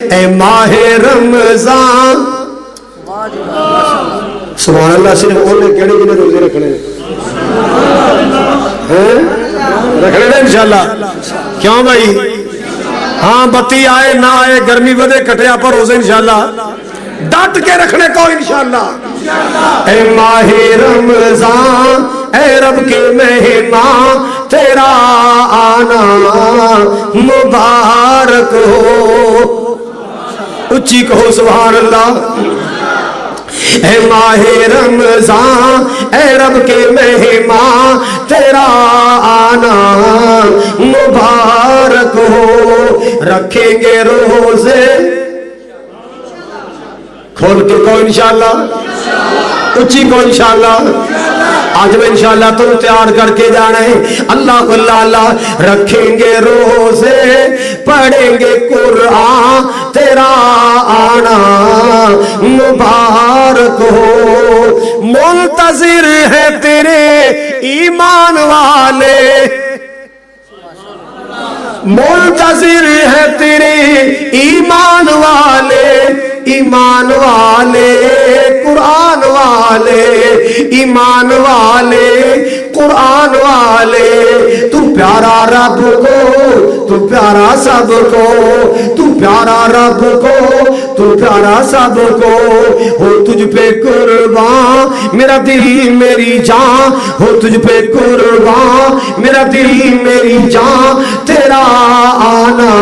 اے ماہ رمضان سبحان اللہ صرف انہیں کہڑے کہڑے روزے رکھنے رکھنے ہیں انشاءاللہ کیوں بھائی ہاں بتی آئے نہ آئے گرمی بدے کٹیا پر روزے انشاءاللہ ڈٹ کے رکھنے کو انشاءاللہ اے ماہ رمضان اے رب کے مہمان تیرا آنا مبارک ہو اچھی کہو سبحان اللہ اے ماہ رمضان اے رب کے مہمان تیرا آنا مبارک ہو رکھیں گے روزے کھول کے کو انشاءاللہ اچھی کو انشاءاللہ آج میں انشاءاللہ تم تیار کر کے جانے اللہ اللہ اللہ رکھیں گے روزے پڑھیں گے قرآن تیرا آنا مبارک ہو منتظر ہے تیرے ایمان والے منتظر ہے تیرے ایمان والے ایمان والے قرآن والے ایمان والے قرآن والے تو پیارا رب کو تو پیارا سب کو تو پیارا رب کو تو پیارا سب کو ہو تجھ پہ قربان میرا دل میری جان ہو تجھ پہ قربان میرا دل میری جان تیرا آنا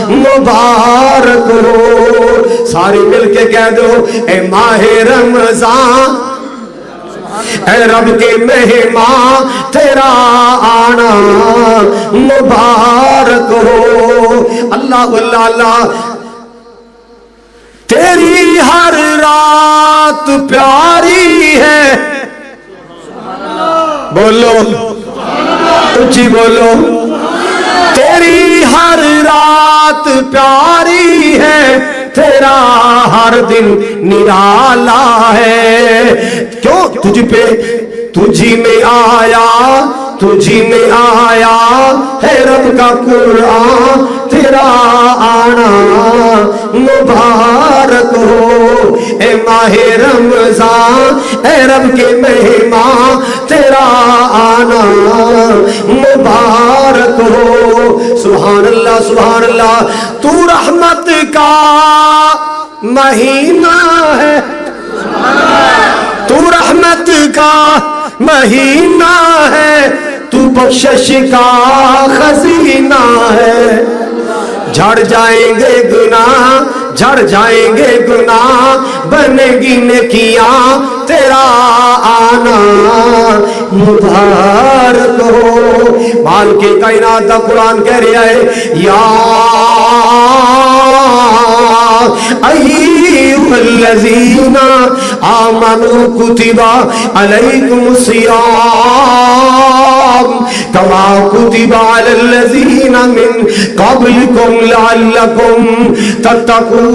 مبارک ہو سارے مل کے کہہ دو اے ماہ رمضان اے رب کے مہمان تیرا آنا مبارک ہو اللہ اللہ اللہ تیری ہر رات پیاری ہے بولو اچھی بولو تیری ہر رات پیاری ہے تیرا ہر دن نرالا ہے کیوں تجھ پہ تجھی میں آیا ہے رب کا قرآن تیرا آنا مبارک ہو اے ماہ رمضان اے رب کے مہمان تیرا آنا مبارک ہو سبحان اللہ تو رحمت کا مہینہ ہے تو رحمت کا مہینہ ہے تو بخشش کا خزینہ ہے جھڑ جائیں گے گناہ بنے گی نیکیاں تیرا آنا مبارک ہو مال کے کائنات دا قرآن کہہ رہا ہے یا ایھا الذین آمنوا کتب علیکم الصیام کما کتب علی الذین من قبلکم لعلکم تتقون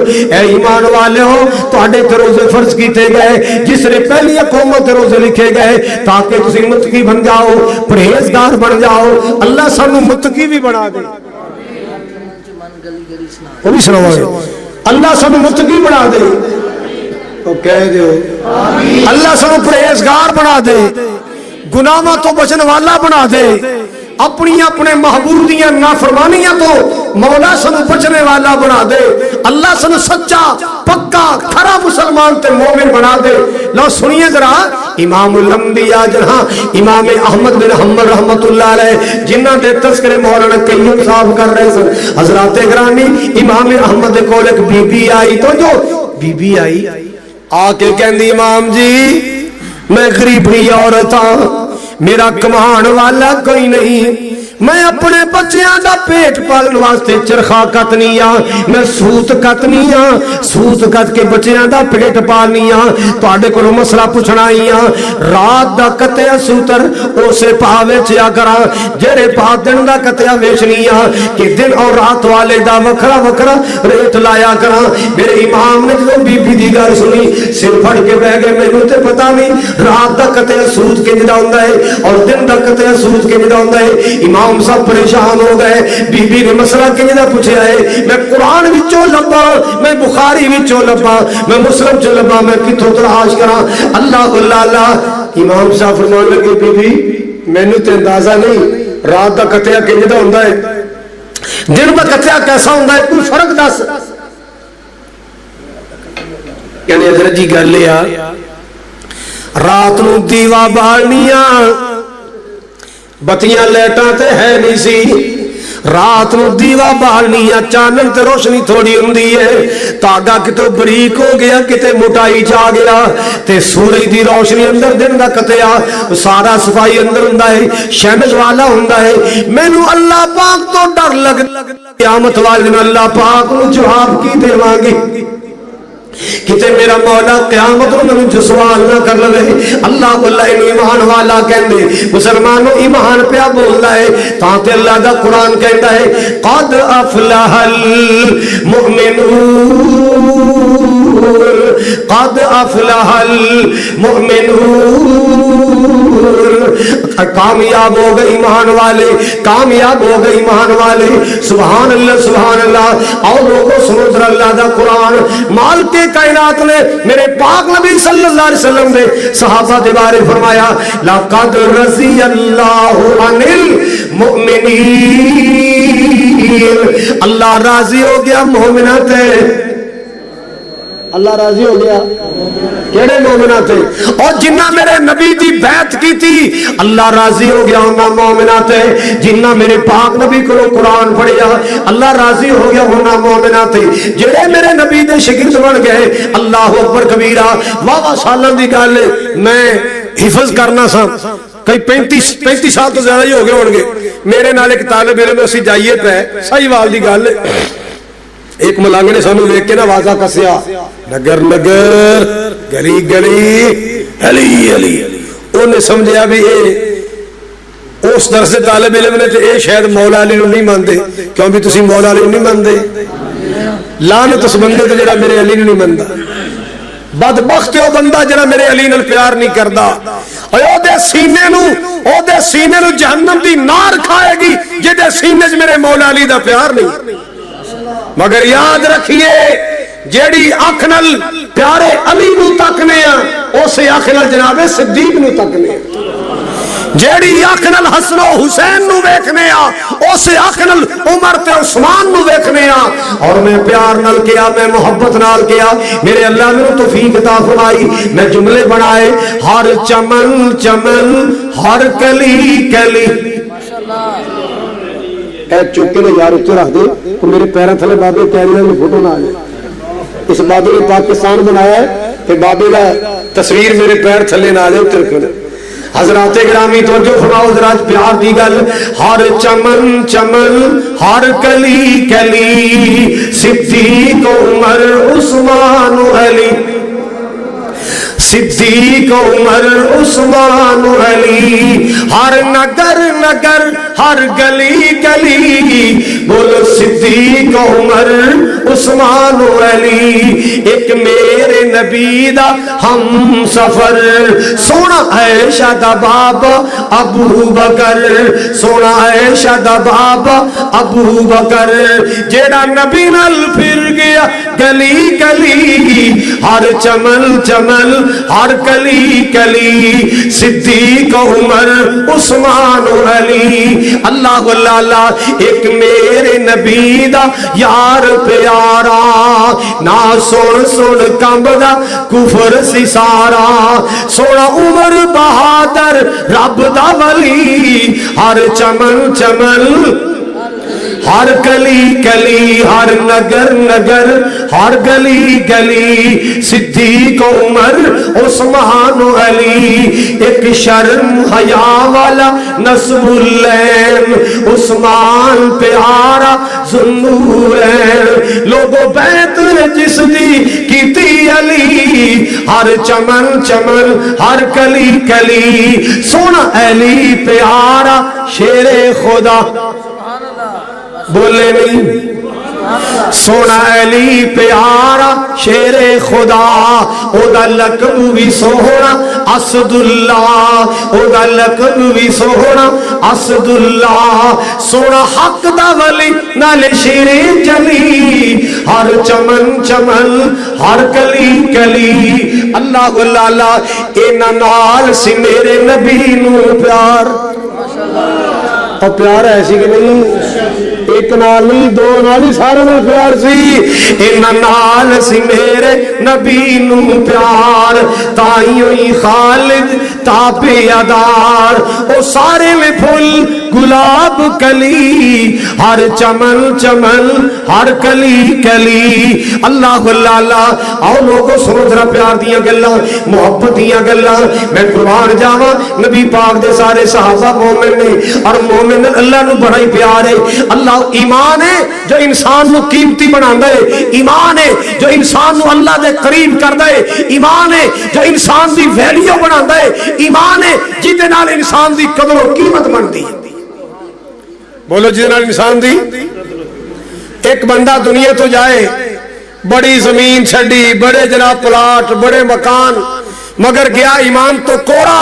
اے ایمان والے ہو تواڈے تے روزے فرض کیتے گئے جس نے پہلی قومت روزے لکھے گئے تاکہ تسی متقی بن جاؤ پرہیزگار بن جاؤ اللہ سانو متقی بھی بنا دے وہ بھی سنو اللہ سانو متقی بنا دے تو کہہ دیو اللہ سانو پرہیزگار بنا دے گناہاں تو بچن والا بنا دے اپنی اپنے محبوب دیاں نافرمانیاں تو مولا سنو بچنے والا بنا دے اللہ سنو سچا پکا کھرا مسلمان تے مومن بنا دے لو سنیے ذرا امام الانبیاء جہاں امام احمد بن حنبل رحمت اللہ علیہ جنہ دے تذکرے مولانا قیوم صاحب کر رہے سن حضرات گرامی امام احمد کول ایک بی بی آئی تو جو بی بی آئی آ کے کہندی امام جی میں غریبی عورت ہاں میرا کمان والا کوئی نہیں میں اپنے بچیاں دا پیٹ پالن واسطے چرخا کتنیا میں سوت کتنیا سوت کت کے بچیاں دا پیٹ پالنیا تواڈے کولوں مسئلہ پوچھنا آئیاں رات دا کتیا سوتر اسے پا ویچیا کراں جڑے پا دن دا کتیا ویچنیا کہ دن اور رات والے دا وکھرا وکھرا ریٹ لایا کراں میرے امام نے جو بی بی دی گل سنی سر پھڑ کے بہ گئے مینوں تے پتہ نہیں رات دا کتیا سوت کے جدا ہوندا ہے اور دن دا کتیا سوت کے جدا ہوندا ہے امام امام صاحب پریشان ہو گئے. بی بی نے مسئلہ کیجا پوچھا ہے, میں قرآن وچوں لبا, میں بخاری وچوں لبا, میں مسلم چ لبا, میں کتوں تلاش کرا. اللہ اللہ. امام صاحب فرمان لگے بی بی مینوں تے اندازہ نہیں رات دا قطعہ کیجا ہوندا ہے, دن دا قطعہ کیسا ہوندا ہے, کوئی فرق دس. یعنی حضرت جی گل یہ رات نو دیوا بالنیاں, بتیاں لائٹاں تے ہے نہیں سی, رات نو دیوا بالنیاں, چانن تے روشنی تھوڑی ہوندی ہے, تاگا کتے بریک ہو گیا, کتے موٹائی جا گیا, تے سورج دی روشنی اندر دن دا قطعہ سارا صفائی اندر ہوندا ہے, شہنج والا ہوندا ہے. مینوں اللہ پاک تو ڈر لگ, قیامت والے دن اللہ پاک نو جواب کی دیواں گے کتے میرا مولا قیامت میں جو سوال نہ کر لے. اللہ اللہ ایمان والا کہندے مسلمانوں ایمان پہ بولدا ہے تاں تے اللہ دا قرآن کہندا ہے قد افلح المؤمنون, قد افلح المؤمنون. کامیاب ہو گئے ایمان والے, کامیاب ہو گئے ایمان والے. سبحان اللہ سبحان اللہ. اور لوگوں سنو ذرا اللہ دا قرآن. مالک کائنات نے میرے پاک نبی صلی اللہ علیہ وسلم نے صحابہ دے بارے فرمایا لقد رضی اللہ عن المؤمنین, اللہ راضی ہو گیا مومنات ہے, اللہ راضی ہو گیا کیڑے مومنات ہے, اور جنہ میرے نبی دی بیعت کی تھی اللہ راضی ہو گیا انہاں مومنات ہے, جنہ میرے پاک نبی کو قرآن پڑھیا اللہ راضی ہو گیا انہاں مومنات ہے, جڑے میرے نبی دے شاگرد بن گئے. اللہ اکبر کبیرہ. واہ سالاں دی گل میں حفظ کرنا سا, کئی 35 سال تو زیادہ ہی ہو گئے ہون گے. میرے نال ایک طالب علم اسی جائیے پہ صحیح وال دی گل, ایک ملانگ نے سانو دیکھ کے نا واضح کسیا نگر نگر گلی گلی علی علی, انہیں سمجھا بھی اس درس طالب علم نے اے شاید مولا علی نو نہیں مانتے, کیوں بھی تسی مولا علی نہیں مانتے, لعنت اس بندے تے جڑا میرے علی نو نہیں مانتا. بدبخت او بندہ جڑا میرے علی نال پیار نہیں کردا, او دے سینے نو جہنم دی نار کھائے گی جے دے سینے وچ میرے مولا علی دا پیار نہیں. مگر یاد رکھیے جیڑی اکھ نال پیارے علی نو تکنے ہیں اسے اکھ نال جناب صدیق نو تکنے ہیں, جیڑی اکھ نال حسن و حسین نو ویکھنے ہیں اسے اکھ نال عمر تے عثمان نو ویکھنے ہیں. اور میں پیار نال کیا, میں محبت نال کیا, میرے اللہ نے توفیق عطا فرمائی, میں جملے بنائے ہر چمن چمن ہر کلی کلی. اے چکے نے یار اتنے رکھ دے تو میرے پیروں تھلے بابے کیمرے میں فوٹو نہ آ جائے. اس بابے نے پاکستان بنایا ہے کہ بابے کا تصویر میرے پیر تھلے نہ آ جائے اتر کر. حضرات گرامی توجہ فرماؤ ذرا پیار دی گل. ہر چمن چمن ہر کلی کلی صدیق عمر عثمان علی, صدیق عمر عثمان علی. ہر نگر نگر ہر گلی گلی بولو صدیق عمر عثمان علی. ایک میرے نبی دا ہم سفر سونا عائشہ دا بابا ابو بکر, سونا عائشہ دا بابا ابو بکر, جیڑا نبی نال پھر گیا گلی گلی ہر چمن چمن ہر کلی کلی صدیق عمر عثمان علی. اللہ اللہ. ایک میرے نبی دا یار پیارا نہ سن سن کمبدا کفر سی سارا, سونا عمر بہادر رب دا ولی. ہر چمن چمن ہر کلی کلی ہر نگر نگر ہر گلی گلی صدیق عمر عثمان علی. ایک شرم حیا والا نصب العین عثمان پیارا ذوالنورین. لوگوں بیعت جس دی کیتی علی. ہر چمن چمن ہر کلی کلی سونا علی پیارا شیر خدا, بولے نہیں سونا علی پیارا شیر خدا, او دا لقب بھی سونا اسداللہ اودا لقب بھی سونا اسداللہ سونا حق دا ولی نال شیر جلی ہر چمن چمن ہر کلی کلی اللہ اللہ اینا نال سی میرے نبی نو پیار اور پیار ایسی کہ نہیں ایک نال نہیں دو نال سارے میں پیار سی اینا نال سی میرے نبی نو پیار تائیوں ہی خالد تابع ادار او سارے میں پھول گلاب کلی ہر چمن چمن ہر کلی کلی اللہ اللہ آؤ لوگوں سنو ذرا پیار دیاں گلاں محبت دیاں گلاں میں قربان جاواں نبی پاک دے سارے صحابہ مومن نے اور مومن اللہ نو بڑا ہی پیار ہے اللہ ایمان ہے جو انسان نو قیمتی بناندا ہے ایمان ہے جو انسان نو اللہ دے قریب کردا ہے ایمان ہے جو انسان دی ویلیو بناندا ہے ایمان ہے جدے نال انسان دی قدر و قیمت بنتی ہے بولو جدے نال انسان دی ایک بندہ دنیا تو جائے بڑی زمین چھڑی بڑے جناب پلاٹ بڑے مکان مگر گیا ایمان تو کوڑا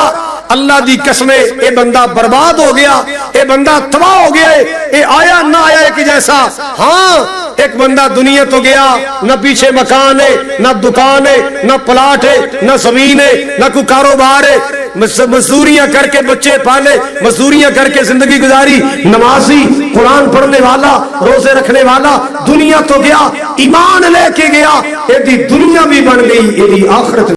اللہ دی قسمیں اے بندہ برباد ہو گیا اے بندہ تباہ ہو گیا اے آیا نہ آیا ایک جیسا ہاں ایک بندہ دنیا تو گیا نہ پیچھے مکان ہے نہ دکان ہے نہ پلاٹ ہے نہ زمین ہے نہ کوئی کاروبار ہے مزدوریاں کر کے بچے پالے مزدوریاں کر کے زندگی گزاری نمازی قرآن پڑھنے والا روزے رکھنے والا دنیا تو گیا ایمان لے کے گیا یہ دنیا بھی بن گئی یہ آخرت